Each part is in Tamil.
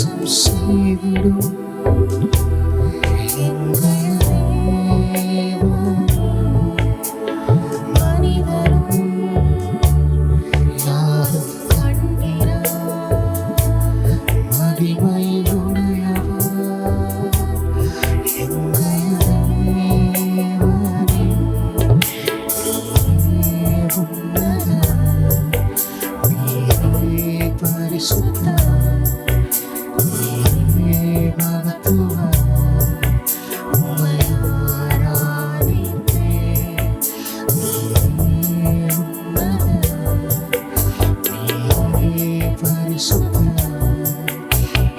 வாசம் செய்திடும் எங்கள் தேவன். மனிதரும் யாரும் கண்டிரா மகிமை உடையவர் எங்கள் தேவனே. நீரே பரிசுத்தர், நீரே மகத்துவர், உம்மை ஆராதிப்பேன். நீரே உன்னதர், நீரே பரிசுத்தர்,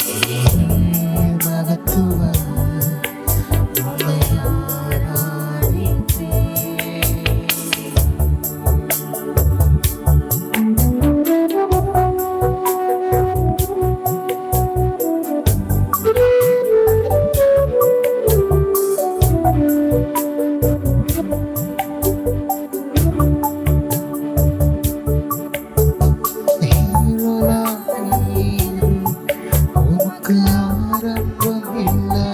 நீரே மகத்துவர், உம்மை ஆராதிப்பேன். உமக்கு ஆரம்பம் இல்லை,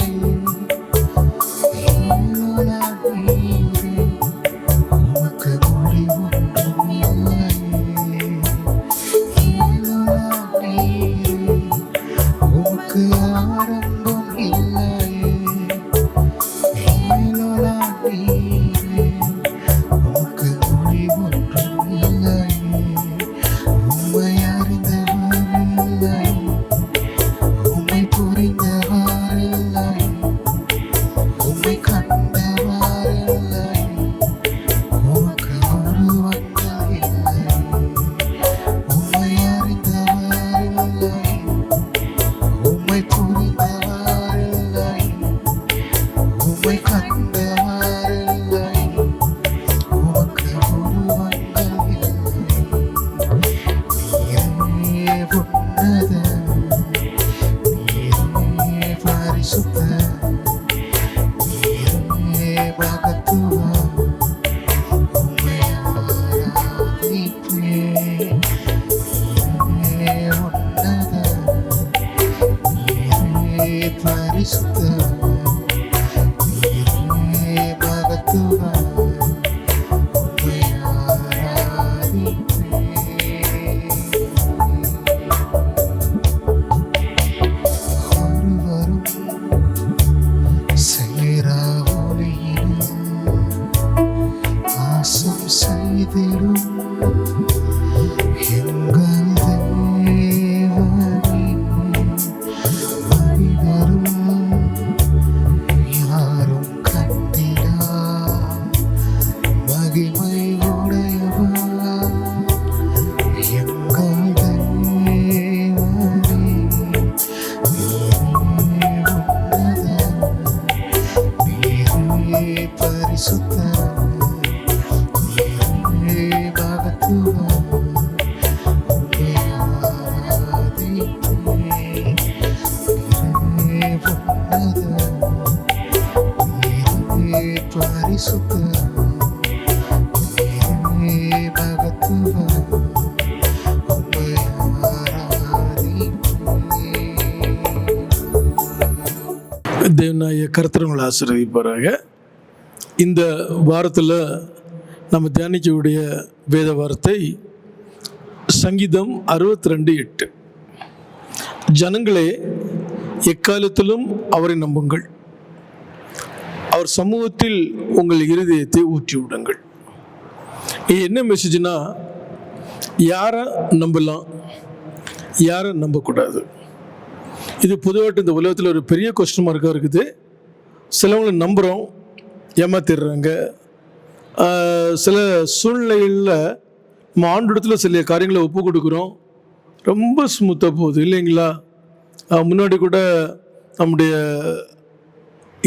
உமக்கு முடிவு ஒன்றும் இல்லை. உமக்கு ஆரம்பம் இல்லை, உமக்கு முடிவு ஒன்றும் இல்லை. உம்மை அறிந்தவர் இல்லை, உம்மை புரிந்தவர் இல்லை, உம்மை கண்டவர் இல்லை, உமக்கு ஒருவங்கள் இல்லை. உம்மை அறிந்தவர் இல்லை, உம்மை புரிந்தவர் இல்லை, உம்மை கண்டவர் இல்லை, உமக்கு ஒருவங்கள் இல்லை. நீரே உன்னதர், நீரே பரிசுத்தர், நீரே மகத்துவர், உம்மை ஆராதிப்பேன். நீரே உன்னதர், நீரே பரிசுத்தர், நீரே மகத்துவர், உம்மை ஆராதிப்பேன். ஒருவரும் சேரா ஒளியினில் வாசம் செய்திடும் எங்கள் தேவனே. மனிதரும் யாரும் கண்டிரா மகிமை உடையவர் எங்கள் தேவனே. நீரே உன்னதர், நீரே பரிசுத்தர், நீரே மகத்துவர், உம்மை ஆராதிப்பேன். நீரே உன்னதர், நீரே பரிசுத்தர், நீரே மகத்துவர், உம்மை ஆராதிப்பேன். தேவனாய கர்த்தர் உங்களை ஆசீர்வதிப்பாராக. இந்த வாரத்தில் நம்ம தியானிக்கக்கூடிய வேத வார்த்தை சங்கீதம் 62:8. ஜனங்களே, எக்காலத்திலும் அவரை நம்புங்கள், அவர் சமூகத்தில் உங்கள் இருதயத்தை ஊற்றி விடுங்கள். இது என்ன மெசேஜ்னா, யாரை நம்பலாம், யாரை நம்பக்கூடாது. இது பொதுவாக இந்த உலகத்தில் ஒரு பெரிய கொஸ்டின் மார்க்காக இருக்குது. சிலவங்களை நம்புகிறோம், ஏமாத்திடுறாங்க. சில சூழ்நிலைகளில் நம்ம ஆண்டோடத்தில் சில காரியங்களை ஒப்பு கொடுக்குறோம், ரொம்ப ஸ்மூத்தாக போகுது இல்லைங்களா. முன்னாடி கூட நம்முடைய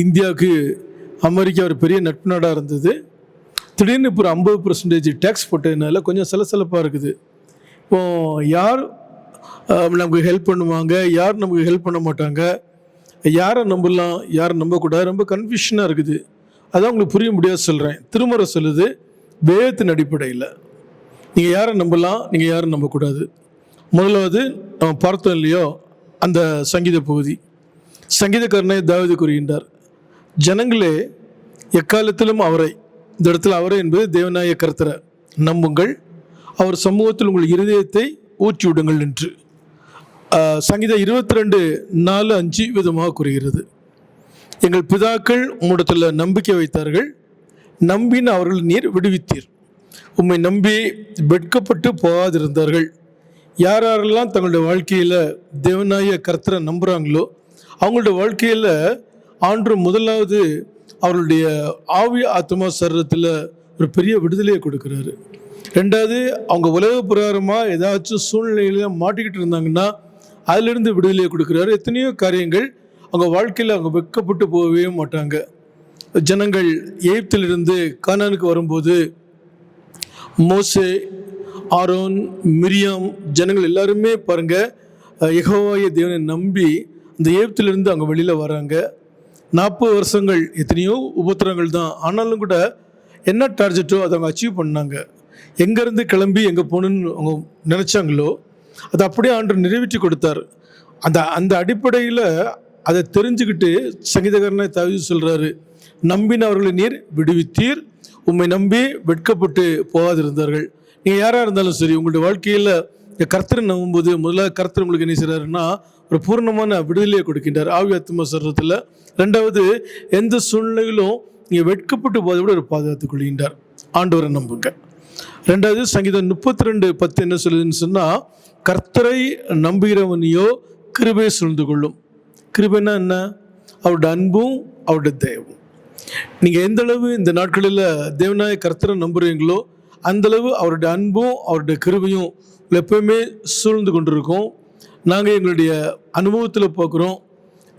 இந்தியாவுக்கு அமெரிக்கா ஒரு பெரிய நட்பு நாடாக இருந்தது. திடீர்னு இப்போ ஒரு 50% டேக்ஸ் போட்டதுனால கொஞ்சம் சலசலப்பாக இருக்குது. இப்போது யார் நமக்கு ஹெல்ப் பண்ணுவாங்க, யார் நமக்கு ஹெல்ப் பண்ண மாட்டாங்க, யாரை நம்பலாம், யாரை நம்பக்கூடாது, ரொம்ப கன்ஃபியூஷனாக இருக்குது. அதான் உங்களுக்கு புரிய முடியாது சொல்கிறேன். திருமுறை சொல்லுது, வேதத்தின் அடிப்படையில் நீங்கள் யாரை நம்பலாம், நீங்கள் யாரை நம்பக்கூடாது. முதலாவது நம்ம பார்த்தோம் இல்லையோ, அந்த சங்கீத பகுதி. சங்கீதக்காரனை தாவீது கூறுகின்றார், ஜனங்களே எக்காலத்திலும் அவரை, இந்த இடத்துல அவரை என்பது தேவனாய கர்த்தரை நம்புங்கள், அவர் சமூகத்தில் உங்கள் இருதயத்தை ஊற்றி விடுங்கள் என்று. சங்கீதம் 22:4-5 விதமாக கூறுகிறது. எங்கள் பிதாக்கள் உம்மிடத்தில் நம்பிக்கை வைத்தார்கள், நம்பின அவர்கள் நீர் விடுவித்தீர், உம்மை நம்பி வெட்கப்பட்டு போகாதிருந்தார்கள். யாரெல்லாம் தங்களுடைய வாழ்க்கையில் தேவனாய கர்த்தரை நம்புகிறாங்களோ அவங்களுடைய வாழ்க்கையில் ஆண்டு முதலாவது அவர்களுடைய ஆவி ஆத்மா சரீரத்தில் ஒரு பெரிய விடுதலையை கொடுக்குறாரு. ரெண்டாவது, அவங்க உலக பிரகாரமாக ஏதாச்சும் சூழ்நிலையில் மாட்டிக்கிட்டு இருந்தாங்கன்னா அதிலிருந்து விடுதலையை கொடுக்குறாரு. எத்தனையோ காரியங்கள் அவங்க வாழ்க்கையில் அவங்க வெட்கப்பட்டு போகவே மாட்டாங்க. ஜனங்கள் எகிப்திலிருந்து கானானுக்கு வரும்போது மோசே, ஆரோன், மிரியாம் ஜனங்கள் எல்லாருமே பாருங்கள் யெகோவாகிய தேவனை நம்பி அந்த எகிப்திலிருந்து அவங்க வெளியில் வராங்க. 40 வருஷங்கள் எத்தனையோ உபத்திரங்கள் தான், ஆனாலும் கூட என்ன டார்கெட்டோ அதை அவங்க அச்சீவ் பண்ணாங்க. எங்கேருந்து கிளம்பி எங்கே போகணுன்னு அவங்க நினச்சாங்களோ அதை அப்படியே ஆண்டவர் நிறைவேற்றி கொடுத்தார். அந்த அடிப்படையில் அதை தெரிஞ்சுக்கிட்டு சங்கீதக்காரனை தாவீது சொல்கிறாரு, நம்பின அவர்களை நீர் விடுவித்தீர், உம்மை நம்பி வெட்கப்பட்டு போகாதிருந்தார்கள். நீங்கள் யாராக இருந்தாலும் சரி, உங்களுடைய வாழ்க்கையில் கர்த்தரை நம்பும்போது முதல்ல கர்த்தர் உங்களுக்கு என்ன செய்கிறாருன்னா ஒரு பூர்ணமான விடுதலையை கொடுக்கின்றார் ஆவி ஆத்மா சரீரத்தில். ரெண்டாவது, எந்த சூழ்நிலையிலும் நீங்கள் வெட்கப்பட்டு போதை விட ஒரு பாதுகாத்துக் கொள்கின்றார். ஆண்டவரை நம்புங்க. ரெண்டாவது, சங்கீதம் 32:10 என்ன சொல்லுதுன்னு சொன்னால், கர்த்தரை நம்புகிறவனையோ கிருபை சூழ்ந்து கொள்ளும். கிருபைன்னா என்ன? அவருடைய அன்பும் அவருடைய தயவும். நீங்கள் எந்த அளவு இந்த நாட்களில் தேவனாய கர்த்தரை நம்புகிறீங்களோ அந்தளவு அவருடைய அன்பும் அவருடைய கிருபையும் எப்பவுமே சூழ்ந்து கொண்டிருக்கும். நாங்கள் எங்களுடைய அனுபவத்தில் பார்க்குறோம்.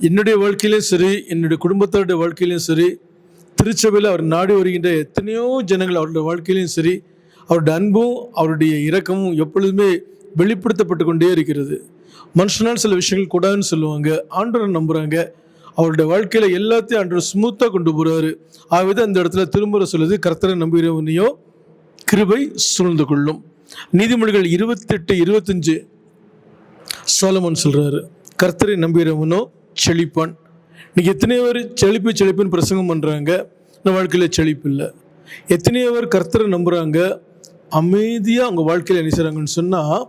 என்னுடைய வாழ்க்கையிலையும் சரி, என்னுடைய குடும்பத்தாருடைய வாழ்க்கையிலையும் சரி, திருச்சபையில் அவர் நாடி வருகின்ற எத்தனையோ ஜனங்கள் அவருடைய வாழ்க்கையிலையும் சரி, அவருடைய அன்பும் அவருடைய இரக்கமும் எப்பொழுதுமே வெளிப்படுத்தப்பட்டு கொண்டே இருக்கிறது. மனுஷனால் சில விஷயங்கள் கூடாதுன்னு சொல்லுவாங்க, ஆண்டவரை நம்புகிறாங்க, அவருடைய வாழ்க்கையில் எல்லாத்தையும் ஆண்டவர் ஸ்மூத்தாக கொண்டு போகிறாரு. ஆகவே அந்த இடத்துல திரும்ப சொல்லுது, கர்த்தரை நம்புகிறவனையோ கிருபை சூழ்ந்து கொள்ளும். நீதிமொழிகள் 28:25 சோலமன் சொல்கிறாரு, கர்த்தரை நம்புகிறவனோ செழிப்பான். இன்றைக்கி எத்தனையோ பேர் செழிப்புன்னு பிரசங்கம் பண்ணுறாங்க, இந்த வாழ்க்கையில் செழிப்பு இல்லை. எத்தனையோ பேர் கர்த்தரை நம்புகிறாங்க, அமைதியாக அவங்க வாழ்க்கையில் என்ன செய்கிறாங்கன்னு சொன்னால்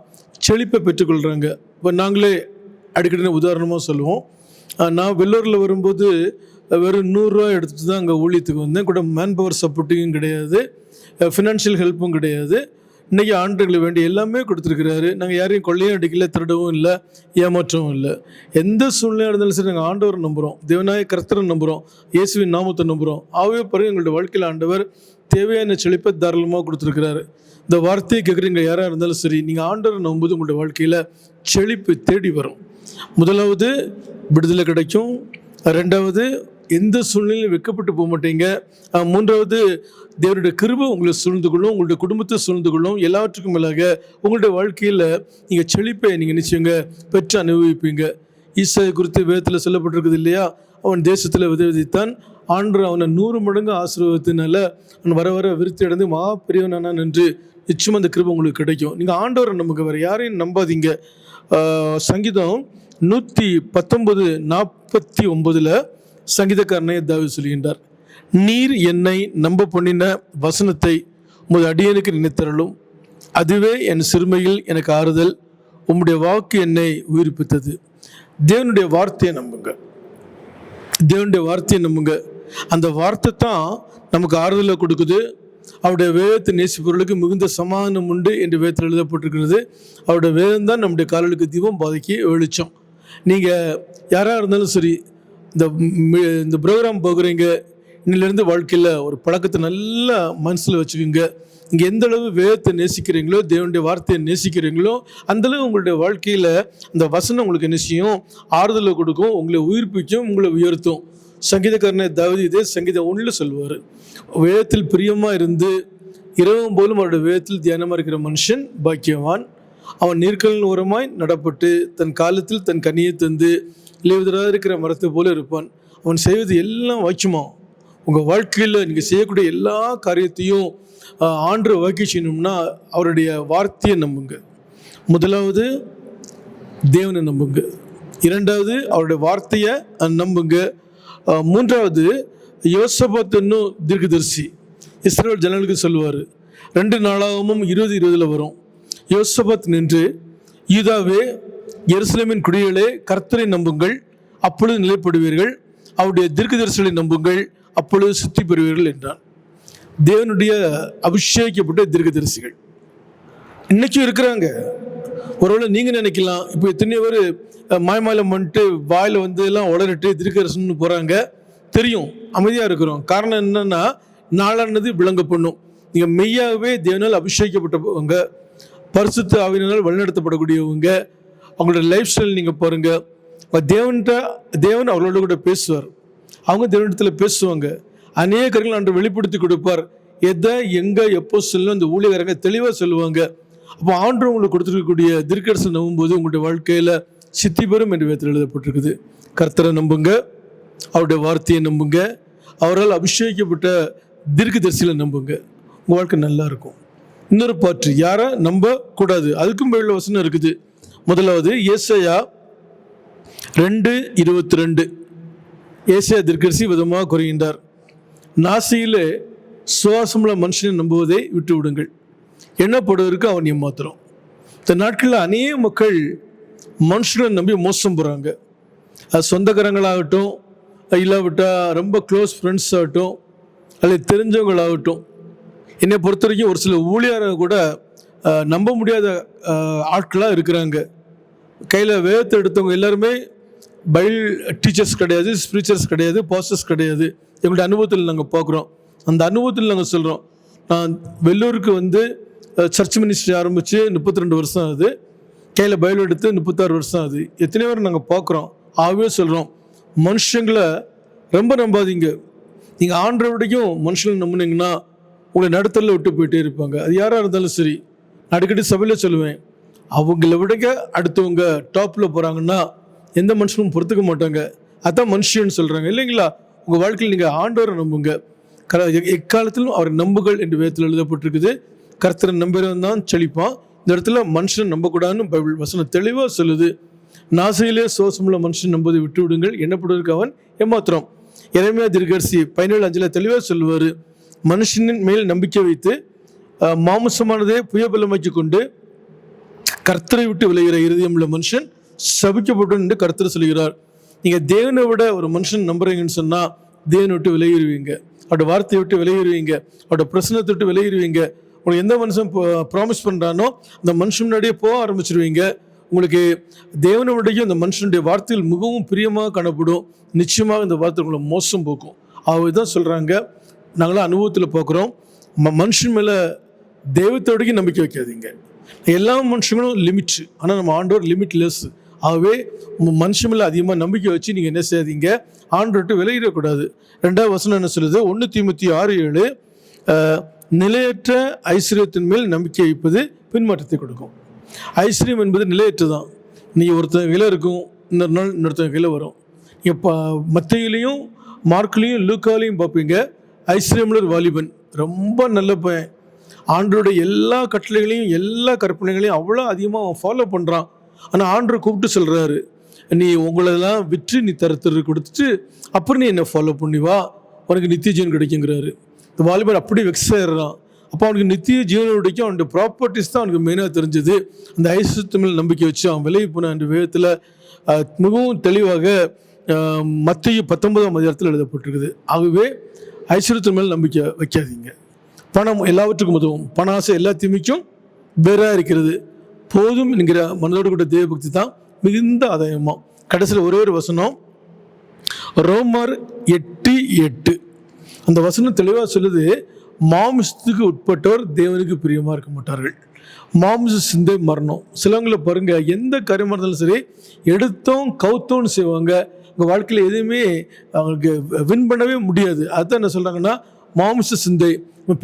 செழிப்பை பெற்றுக்கொள்கிறாங்க. இப்போ நாங்களே அடிக்கடி உதாரணமாக சொல்லுவோம், நான் வெள்ளூரில் வரும்போது வெறும் 100 ரூபா எடுத்துகிட்டு தான் அங்கே ஊழியத்துக்கு வந்தேன். கூட மேன் பவர் சப்போர்ட்டிங்கும் கிடையாது, ஃபினான்ஷியல் ஹெல்ப்பும் கிடையாது. இன்றைக்கி ஆண்டுகளை வேண்டிய எல்லாமே கொடுத்துருக்கிறாரு. நாங்கள் யாரையும் கொள்ளையும் அடிக்கல, திருடவும் இல்லை, ஏமாற்றவும் இல்லை. எந்த சூழ்நிலையாக இருந்தாலும் சரி நாங்கள் ஆண்டவரை நம்புகிறோம், தேவனாய கர்த்தரை நம்புகிறோம், இயேசுவின் நாமத்தை நம்புகிறோம். ஆகவே பிறகு எங்களுடைய வாழ்க்கையில் ஆண்டவர் தேவையான செழிப்பை தாராளமாக கொடுத்துருக்கிறாரு. இந்த வார்த்தையை கேட்குறீங்க யாராக இருந்தாலும் சரி, நீங்கள் ஆண்டவரை நம்பும்போது உங்களுடைய வாழ்க்கையில் செழிப்பு தேடி வரும். முதலாவது விடுதலை கிடைக்கும். ரெண்டாவது, எந்த சூழ்நிலையும் வெட்கப்பட்டு போக மாட்டீங்க. மூன்றாவது, தேவனுடைய கிருபை உங்களை சூழ்ந்து கொள்ளும், உங்களுடைய குடும்பத்தை சூழ்ந்து கொள்ளும். எல்லாவற்றுக்கும் மேலாக உங்களுடைய வாழ்க்கையில் நீங்கள் செழிப்பை நீங்கள் நிச்சயங்க பெற்று அனுபவிப்பீங்க. ஈசாயை குறித்து வேதத்தில் சொல்லப்பட்டிருக்குது இல்லையா, அவன் தேசத்தில் விதைத்தான், ஆண்டவர் அவனை 100 மடங்கு ஆசீர்வாதத்தினால அவன் வர வர விருத்தி அடைந்து பெரியவனானான் என்று நிச்சயம் அந்த கிருபை உங்களுக்கு கிடைக்கும். நீங்கள் ஆண்டவரை நம்புங்க, வேறு யாரையும் நம்பாதீங்க. சங்கீதம் 119:49 சங்கீதக்காரனை தாவீது சொல்கின்றார், நீர் என்னை நம்ப பண்ணின வசனத்தை உமது அடியனுக்கு நினைத்தருளும், அதுவே என் சிறுமையில் எனக்கு ஆறுதல், உம்முடைய வாக்கு என்னை உயிர்ப்பித்தது. தேவனுடைய வார்த்தையை நம்புங்க, தேவனுடைய வார்த்தையை நம்புங்க. அந்த வார்த்தை தான் நமக்கு ஆறுதலை கொடுக்குது. அவருடைய வேதத்தை நேசிப்பவர்களுக்கு மிகுந்த சமாதானம் உண்டு என்று வேதத்தில் எழுதப்பட்டிருக்கிறது. அவருடைய வேதம் தான் நம்முடைய கால்களுக்கு தீபம், பாதைக்கு வெளிச்சம். நீங்கள் யாராக இருந்தாலும் சரி, இந்த ப்ரோக்ராம் போகிறீங்க, இன்னிலேருந்து வாழ்க்கையில் ஒரு பழக்கத்தை நல்லா மனசில் வச்சுக்கோங்க. இங்கே எந்த அளவு வேதத்தை நேசிக்கிறீங்களோ, தேவனுடைய வார்த்தையை நேசிக்கிறீங்களோ, அந்தளவு உங்களுடைய வாழ்க்கையில் அந்த வசனம் உங்களுக்கு என்ன செய்யும், ஆறுதலை கொடுக்கும், உங்களை உயிர்ப்பிக்கும், உங்களை உயர்த்தும். சங்கீதக்காரனை தாவீது இதே சங்கீதம் 1 சொல்வார், வேதத்தில் பிரியமாக இருந்து இரவும் போலும் அவருடைய வேதத்தில் தியானமாக இருக்கிற மனுஷன் பாக்கியவான். அவன் நீர்க்கலின் ஓரமாய் நடப்பட்டு தன் காலத்தில் தன் கனியை தந்து இலையுதிராக இருக்கிற மரத்தை போல இருப்பான். அவன் செய்வது எல்லாம் வாய்க்குமா. உங்கள் வாழ்க்கையில் நீங்கள் செய்யக்கூடிய எல்லா காரியத்தையும் ஆண்டவர் வாக்கி செய்யணும்னா அவருடைய வார்த்தையை நம்புங்க. முதலாவது தேவனை நம்புங்க. இரண்டாவது அவருடைய வார்த்தையை நம்புங்க. மூன்றாவது யோசபாத் என்னும் தீர்க்கதரிசி இஸ்ரவேல் ஜனங்களுக்கு சொல்லுவார். 2 நாளாகமும் 20:20 வரும். யோசபாத் நின்று, யூதாவே எருசலேமின் குடிகளே, கர்த்தரை நம்புங்கள், அப்பொழுது நிலைப்படுவீர்கள், அவருடைய தீர்க்கதரிசிகளை நம்புங்கள், அப்பொழுது சுத்தி பெறுவீர்கள் என்றான். தேவனுடைய அபிஷேகிக்கப்பட்ட தீர்க்கதரிசிகள் இன்னைக்கும் இருக்கிறாங்க. ஒருவேளை நீங்கள் நினைக்கலாம், இப்போ எத்தனையோ பேர் மாய்மாலம் வந்துட்டு வாயில் வந்து எல்லாம் உளறிட்டு தீர்க்கதரிசனம்னு போகிறாங்க. தெரியும், அமைதியாக இருக்கிறோம். காரணம் என்னன்னா, நாளானது விளங்க பண்ணும். நீங்கள் மெய்யாகவே தேவனால் அபிஷேகிக்கப்பட்டவங்க, பரிசுத்த ஆவியினால் வழிநடத்தப்படக்கூடியவங்க, அவங்களோட லைஃப் ஸ்டைல் நீங்கள் பாருங்கள். தேவன் அவர்களோட கூட பேசுவார், அவங்க தேவனிடத்தில் பேசுவாங்க. அநேக காரியங்கள் அன்று வெளிப்படுத்தி கொடுப்பார். எதை எங்கே எப்போ சொல்லணும் அந்த ஊழியக்காரங்க தெளிவாக சொல்லுவாங்க. அப்போ ஆண்டவர் உங்களுக்கு கொடுத்துருக்கக்கூடிய தீர்க்கதரிசனம் நம்பும்போது உங்களுடைய வாழ்க்கையில் சித்தி பெறும் என்று வேதத்தில் எழுதப்பட்டிருக்குது. கர்த்தரை நம்புங்க, அவருடைய வார்த்தையை நம்புங்க, அவரால் அபிஷேகிக்கப்பட்ட தீர்க்கதரிசிகளை நம்புங்க, உங்கள் வாழ்க்கை நல்லா இருக்கும். இன்னொரு பாட்டு, யாரை நம்பக்கூடாது, அதுக்கும் மேல வசனம் இருக்குது. முதலாவது ஏசாயா 2:22. ஏசாயா தீர்க்கதரிசி விதமாக குறைகின்றார். நாசியிலே சுவாசமுள்ள மனுஷனை நம்புவதை விட்டு விடுங்கள், எண்ணப்படுவதற்கு அவன் ஏமாத்திரம். இந்த நாட்களில் அநேக மக்கள் மனுஷனை நம்பி மோசம் போகிறாங்க. அது சொந்தக்காரங்களாகட்டும், இல்லாவிட்டால் ரொம்ப க்ளோஸ் ஃப்ரெண்ட்ஸ் ஆகட்டும், அல்லது தெரிஞ்சவங்களாகட்டும். என்னை பொறுத்த வரைக்கும் ஒரு சில ஊழியரை கூட நம்ப முடியாத ஆட்களாக இருக்கிறாங்க. கையில் வேதத்தை எடுத்தவங்க எல்லாருமே பைபிள் டீச்சர்ஸ் கிடையாது, ஸ்பிரிச்சுவல்ஸ் கிடையாது, பாஸ்டர்ஸ் கிடையாது. எங்களுடைய அனுபவத்தில் நாங்கள் பார்க்குறோம். அந்த அனுபவத்தில் நாங்கள் சொல்கிறோம். நான் வெள்ளூருக்கு வந்து சர்ச் மினிஸ்ட்ரி ஆரம்பித்து 32 வருஷம் ஆகுது. கையில் பைபிள் எடுத்து 36 வருஷம் ஆகுது. எத்தனையோ பேர் நாங்கள் பார்க்குறோம். ஆகவே சொல்கிறோம், மனுஷங்களை ரொம்ப நம்பாதீங்க. நீங்கள் ஆண்டவரையும் மனுஷங்களை நம்பினீங்கன்னா உங்களை நடுத்தரில் விட்டு போயிட்டே இருப்பாங்க. அது யாராக இருந்தாலும் சரி. நான் அடிக்கடி சபையில் சொல்லுவேன், அவங்கள விடக்க அடுத்தவங்க டாப்பில் போகிறாங்கன்னா எந்த மனுஷனும் பொறுத்துக்க மாட்டாங்க. அதான் மனுஷன்னு சொல்கிறாங்க இல்லைங்களா? உங்கள் வாழ்க்கையில் நீங்கள் ஆண்டவரை நம்புங்க, எக்காலத்திலும் அவரை நம்புகள் என்று வேதத்தில் எழுதப்பட்டிருக்குது. கர்த்தரை நம்புகிறவன் தான் செழிப்பான். இந்த இடத்துல மனுஷன் நம்பக்கூடாதுன்னு பைபிள் வசனம் தெளிவாக சொல்லுது. நாசையிலே சோசமுள்ள மனுஷன் நம்பதை விட்டு விடுங்கள், எண்ணப்படுவதற்கு அவன் ஏமாத்திரம். எரேமியா தீர்க்கதரிசி 17:5 தெளிவாக சொல்லுவார், மனுஷனின் மேல் நம்பிக்கை வைத்து மாமிசமானதை புயபலமாக்கி கொண்டு கர்த்தரை விட்டு விளைகிற இருதயமுள்ள மனுஷன் சபிக்கப்படும் என்று கர்த்தர் சொல்கிறார். நீங்கள் தேவனை விட ஒரு மனுஷன் நம்புறீங்கன்னு சொன்னால் தேவனை விட்டு விலகிடுவீங்க, அவரோட வார்த்தையை விட்டு விலகிடுவீங்க, அவரோட பிரசனத்தை விட்டு விலகிடுவீங்க. உங்களுக்கு எந்த மனுஷன் ப்ராமிஸ் பண்ணுறானோ அந்த மனுஷன் முன்னாடியே போக ஆரம்பிச்சிருவீங்க. உங்களுக்கு தேவனை விடையும் அந்த மனுஷனுடைய வார்த்தைகள் மிகவும் பிரியமாக காணப்படும். நிச்சயமாக இந்த வார்த்தை உங்களை மோசம் போக்கும். அவங்க தான் சொல்கிறாங்க, நாங்களாம் அனுபவத்தில் பார்க்குறோம். மனுஷன் மேலே தெய்வத்தோடையும் நம்பிக்கை வைக்காதீங்க. எல்லா மனுஷங்களும் லிமிட், ஆனால் நம்ம ஆண்டவர் லிமிட்லெஸ். ஆகவே மனுஷன் மேலே அதிகமாக நம்பிக்கை வச்சு நீங்கள் என்ன செய்யாதீங்க, ஆண்டவர்கிட்ட விலகிடக்கூடாது. 2வது வசனம் என்ன சொல்லுது? 1 தீமோத்தேயு 6:7, நிலையற்ற ஐஸ்வர்யத்தின் மேல் நம்பிக்கை வைப்பது பின்மாற்றத்தை கொடுக்கும். ஐஸ்வர்யம் என்பது நிலையற்று தான். நீங்கள் ஒருத்தர் கையில் இருக்கும், இன்னொரு நாள் இன்னொருத்தர் கையில் வரும். இப்போ மத்தேயுலையும் மார்க்லையும் லூக்காலையும் பார்ப்பீங்க, ஐஸ்வர்யமுள்ள ஒரு வாலிபன், ரொம்ப நல்ல பையன், ஆண்டவருடைய எல்லா கட்டளைகளையும் எல்லா கற்பனைகளையும் அவ்வளோ அதிகமாக அவன் ஃபாலோ பண்ணுறான். ஆனால் ஆண்டவர் கூப்பிட்டு சொல்கிறாரு, நீ உங்களெல்லாம் விற்று நீ தரத்து கொடுத்துட்டு அப்புறம் நீ என்னை ஃபாலோ பண்ணி வா, உனக்கு நித்திய ஜீவன் கிடைக்குங்கிறாரு. இந்த வாலிபர் அப்படி வெக்ஸ் ஆயிடுறான். அப்போ அவனுக்கு நித்திய ஜீவன் கிடைக்கும், அவனுடைய ப்ராப்பர்ட்டிஸ் தான் அவனுக்கு மெயினாக தெரிஞ்சது. அந்த ஐஸ்வர்யத்து மேல் நம்பிக்கை வச்சு அவன் விலகி போன அந்த வேதத்தில் மிகவும் தெளிவாக மத்தேயு 19:10 எழுதப்பட்டிருக்குது. ஆகவே ஐஸ்வர்யத்தின் மேல் நம்பிக்கை வைக்காதீங்க. பணம் எல்லாவற்றுக்கும் உதவும், பண ஆசை எல்லா தீமைக்கும் வேறாக இருக்கிறது. போதும் என்கிற மனதோடு கூட தேவபக்தி தான் மிகுந்த ஆதாயமா. கடைசியில் ஒரே ஒரு வசனம், ரோமர் 8:8. அந்த வசனம் தெளிவாக சொல்லுது, மாமிசத்துக்கு உட்பட்டோர் தேவனுக்கு பிரியமாக இருக்க மாட்டார்கள். மாமிச சிந்தை மரணம். சிலவங்களை பாருங்க, எந்த காரியமாக இருந்தாலும் சரி எடுத்தோம் கவுத்தோன்னு செய்வாங்க. உங்கள் வாழ்க்கையில் எதுவுமே அவங்களுக்கு வின் பண்ணவே முடியாது. அதுதான் என்ன சொல்கிறாங்கன்னா, மாமிச சிந்தை.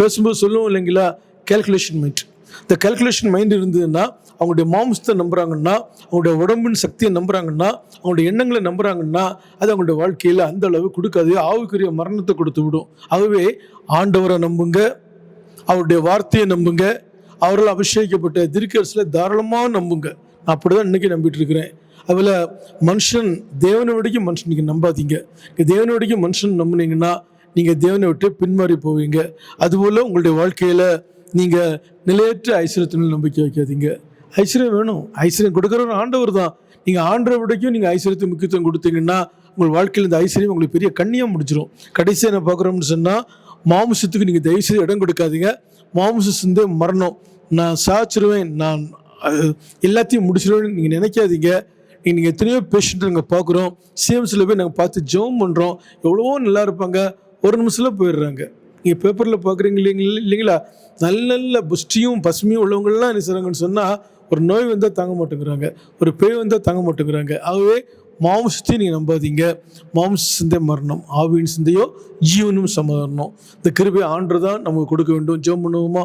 பேசும்போது சொல்லுவோம் இல்லைங்களா, கேல்குலேஷன் மைண்ட். இந்த கேல்குலேஷன் மைண்ட் இருந்ததுன்னா, அவங்களுடைய மாம்சத்தை நம்புகிறாங்கன்னா, அவங்களுடைய உடம்பின் சக்தியை நம்புகிறாங்கன்னா, அவங்களுடைய எண்ணங்களை நம்புகிறாங்கன்னா, அது அவங்களுடைய வாழ்க்கையில் அந்த அளவு கொடுக்காது, ஆவுக்குரிய மரணத்தை கொடுத்து விடும். ஆகவே ஆண்டவரை நம்புங்க, அவருடைய வார்த்தையை நம்புங்க, அவரால் அபிஷேகிக்கப்பட்ட தீர்க்கதரிசிகளை தாராளமாக நம்புங்க. நான் அப்படி தான் இன்றைக்கி நம்பிட்டு இருக்கிறேன். அதுபோல் மனுஷன் தேவனை விடைக்கும் மனுஷன் நீங்கள் நம்பாதீங்க. தேவனை விடைக்கும் மனுஷன் நம்பினீங்கன்னா நீங்கள் தேவனை விட்டு பின்மாறி போவீங்க. அதுபோல் உங்களுடைய வாழ்க்கையில் நீங்கள் நிலையற்ற ஐஸ்வர்யத்தின் நம்பிக்கை வைக்காதீங்க. ஐஸ்வர்யம் வேணும், ஐஸ்வர்யம் கொடுக்குறவர் ஆண்டவர் தான். நீங்கள் ஆண்டவரை விடைக்கும் நீங்கள் ஐஸ்வர்யத்துக்கு முக்கியத்துவம் கொடுத்தீங்கன்னா உங்கள் வாழ்க்கையில் இந்த ஐஸ்வர்யம் உங்களுக்கு பெரிய கண்ணியாக முடிச்சிடும். கடைசியாக என்ன பார்க்குறோம்னு சொன்னால், மாமிசத்துக்கு நீங்கள் தயவுசெய்து இடம் கொடுக்காதீங்க. மாமிச சிந்தை மரணம். நான் சாச்சிருவேன், நான் எல்லாத்தையும் முடிச்சிடுவேன் நீங்கள் நினைக்காதீங்க. நீங்கள் எத்தனையோ பேஷண்ட் நாங்கள் பார்க்குறோம், சிஎம்சியில் போய் நாங்கள் பார்த்து ஜெபம் பண்ணுறோம், எவ்வளவோ நல்லா இருப்பாங்க, ஒரு நிமிஷத்தில் போயிடுறாங்க. நீங்கள் பேப்பரில் பார்க்குறீங்க இல்லைங்களா, நல்ல நல்ல புஷ்டியும் பசுமையும் உள்ளவங்கள்லாம் என்ன செய்கிறாங்கன்னு சொன்னால், ஒரு நோய் வந்தால் தாங்க மாட்டேங்கிறாங்க, ஒரு பேய் வந்தால் தாங்க மாட்டேங்கிறாங்க. ஆகவே மாம்சத்தையும் நீங்கள் நம்பாதீங்க. மாம்ச சிந்தை மரணம், ஆவியின் சிந்தையோ ஜீவனும் சமாதானம். இந்த கிருபை ஆண்டு தான் நமக்கு கொடுக்க வேண்டும். ஜெபம் பண்ணுவோமா?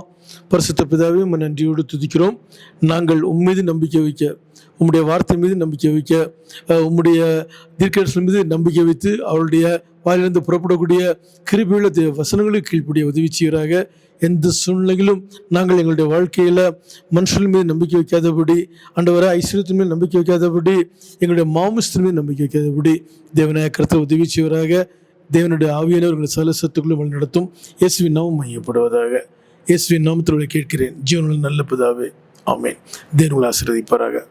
பரிசுத்த பிதாவே, உம்மை நன்றியோடு துதிக்கிறோம். நாங்கள் உம்மீது நம்பிக்கை வைக்க, உம்முடைய வார்த்தை மீது நம்பிக்கை வைக்க, உம்முடைய தீர்க்கதரிசனம் மீது நம்பிக்கை வைத்து அவருடைய வாயிலிருந்து புறப்படக்கூடிய கிருபையுள்ள வசனங்களுக்கு கீழ்ப்படிய உதவி செய்கிறாக. எந்த சூழ்நிலையிலும் நாங்கள் எங்களுடைய வாழ்க்கையில் மனுஷன் மீது நம்பிக்கை வைக்காதபடி, ஆண்டவரை ஐஸ்வர்யத்தின் மீது நம்பிக்கை வைக்காதபடி, எங்களுடைய மாமிசத்தின் மீது நம்பிக்கை வைக்காதபடி தேவனாய கர்த்தர் உதவி செய்வராக. தேவனுடைய ஆவியானவர் எங்களை சகல சத்துக்களும் வழி நடத்தும். இயேசுவின் நாமம் மையப்படுவதாக. இயேசுவின் நாமத்தில் கேட்கிறேன், ஜீவனில் நல்ல பிதாவே, ஆமென். தேவன் உங்களை ஆசீர்வதிப்பாராக.